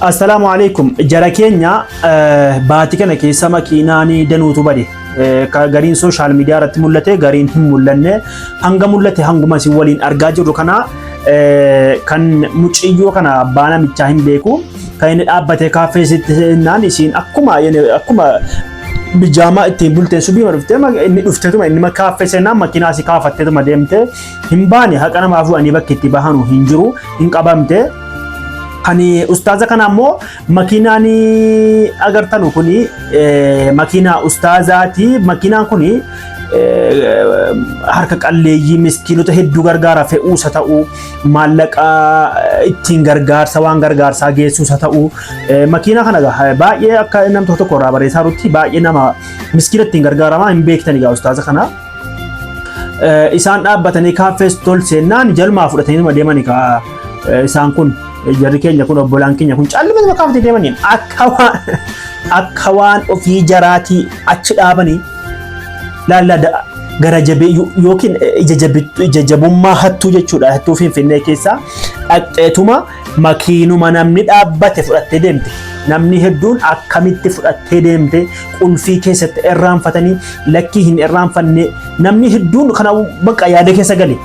Assalamu alaikum. Jara keenya baatii kana keessa makiinaani danuutu bade. Gariin social media irratti mul'ate, gariin hin mul'anne. Hanga mul'ate hanguma si waliin argaa jirru kana kan muciyyoo kana abbaa namichaa hin beeku. Kan inni dhaabbate kaafeesitti naan isiin akkuma bijaamaa ittiin bulteen subii dhuftee inni dhufteetuma inni kaaffee seenaan makiinaa si kaafatteetuma deemte hin baane haqa namaa fuudhanii bakki itti bahanu hin jiru hin qabamte. Kani ustaaza kana ammoo makiinaan agartanu kuni makiinaa ustaazaati. Makiinaan kuni harka qalleeyyii miskiinota hedduu gargaara fe'uusa ta'u, maallaqa ittiin gargaarsa waan gargaarsaa geessuusa ta'u. Makiinaa kana baay'ee akka namni tokko irraa bareesaa jirutti baay'ee nama miskiina ittiin gargaaramaa hin beektan egaa ustaaza kana. Isaan dhaabbatanii kaaffees tol seennaan jalmaa fudhatanii deemanii isaan kun. Jarri keenya kun obbolaan keenya kun caaluma nama kaafatee deemaniin akka waan ofii jaraatii achi dhaabanii laallaa gara jabee yookiin ija jabummaa hattuu jechuudha. Hattuu Finfinnee keessaa dhaqxeetuma makiinuma namni dhaabbate fudhattee deemte. Namni hedduun akkamitti fudhattee deemte qulfii keessatti irraanfatanii lakkii hin irraanfanne namni hedduun kana bakka yaada keessa gale.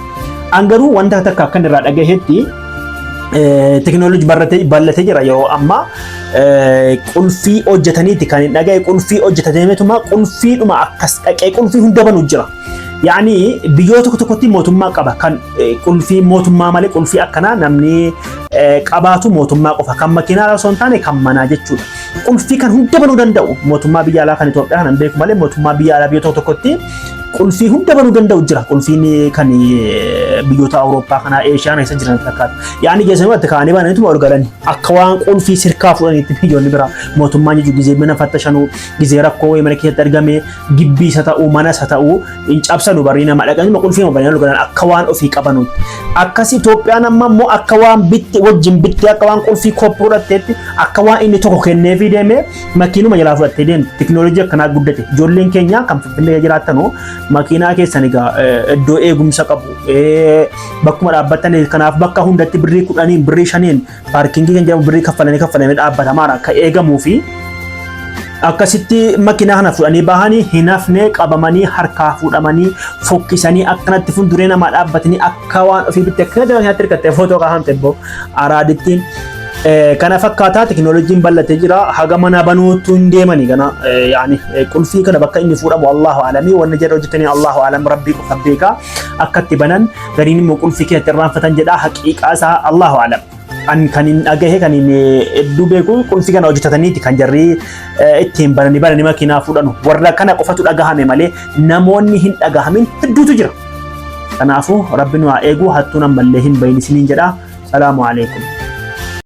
Angaruu wanta takka akkan irraa dhagahetti teknoolojii bal'atee jira yeroo ammaa qulfii hojjetaniiti kan hin dhagaye qulfii hojjetameetuma qulfiidhuma akkas dhaqee qulfii hunda banuu jira. Yaani biyyoota tokko tokkotti mootummaa qaba kan qulfii mootummaa malee qulfii akkanaa namni qabaatu mootummaa qofa kan makiinaa osoo hin taane kan manaa jechuudha. Qulfii kan hunda banuu danda'u mootummaa biyya alaa kan Itoophiyaa kan beeku malee mootummaa biyya alaa biyyoota tokkotti qulfii hunda banuu danda'u jira. Qulfiin kan biyyoota Awurooppaa kanaa Eeshiyaa keessa jiran fakkaata. Yaani geessanii walitti kaa'anii bananiituma ol galanii akka waan qulfii sirkaa fudhaniitti biyyoonni biraa mootummaan jechuun gizee mana fattashanuu gizee rakkoo mana keessatti argame gibbii isa ta'uu mana isa ta'uu hin cabsanu barii nama dhaqanii qulfii bananii ol galan akka waan ofii qabanuutti. Akkas Itoophiyaan amma immoo akka waan bitti wajjin bitti akka waan qulfii koppii fudhatteetti akka waan inni tokko kennee fi deemee makiinuma jalaa fudhattee deemte. Teknoolojii akkanaa guddate. Ijoolleen keenya kan Finfinnee jiraatanu makiinaa keessan egaa iddoo eegumsa qabu. Bakkuma dhaabbatanii kanaaf bakka hundatti birrii 10 birrii 5 paarkingii kan jedhamu birrii kaffalanii dhaabbatamaa akka eegamuu fi akkasitti makiinaa kana fudhanii bahanii hin hafne qabamanii harkaa fuudhamanii fokkisanii akkanatti fuulduree namaa dhaabbatanii akka waan ofii bitti akka dabalatatti hirkattee footoo kaa'amte boo araadittiin. Kana fakkaataa teknooloojiin bal'atee jira haga mana banuutu hin deemanii kana yaani qulfii kana bakka inni fuudhamu Allahu aalamii wanna jedha hojjetanii Allahu aalam rabbii qofa beeka akka itti banan gariin immoo qulfii keessatti irraanfatan jedha haqiiqaa isaa Allahu aalam. Kan hin dhagahe kan hin hedduu beeku qulfii kana hojjetataniiti kan jarri ittiin bananii makiinaa fuudhanu warra kana qofatu dhagahame malee namoonni hin dhagahamin hedduutu jira. Kanaafuu rabbi nu haa eegu hattuun ammallee hin bayin isiniin jedha. Salaamu alaikum.